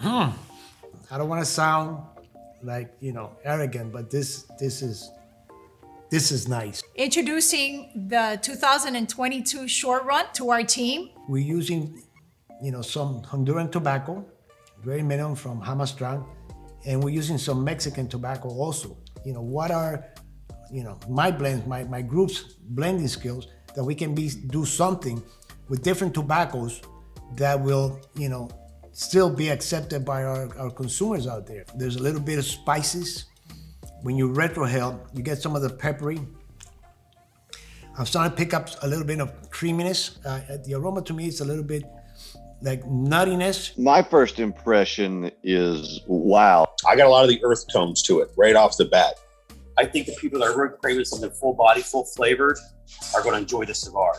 I don't want to sound like, arrogant, but this is nice. Introducing the 2022 short run to our team. We're using, some Honduran tobacco, very minimum from Jamastran, and we're using some Mexican tobacco also. What are, my blends, my group's blending skills that we can do something with different tobaccos that will, still be accepted by our consumers out there. There's a little bit of spices. When you retrohale, you get some of the peppery. I'm starting to pick up a little bit of creaminess. The aroma to me is a little bit like nuttiness. My first impression is wow. I got a lot of the earth tones to it right off the bat. I think the people that are really craving something full body, full flavored are going to enjoy the cigar.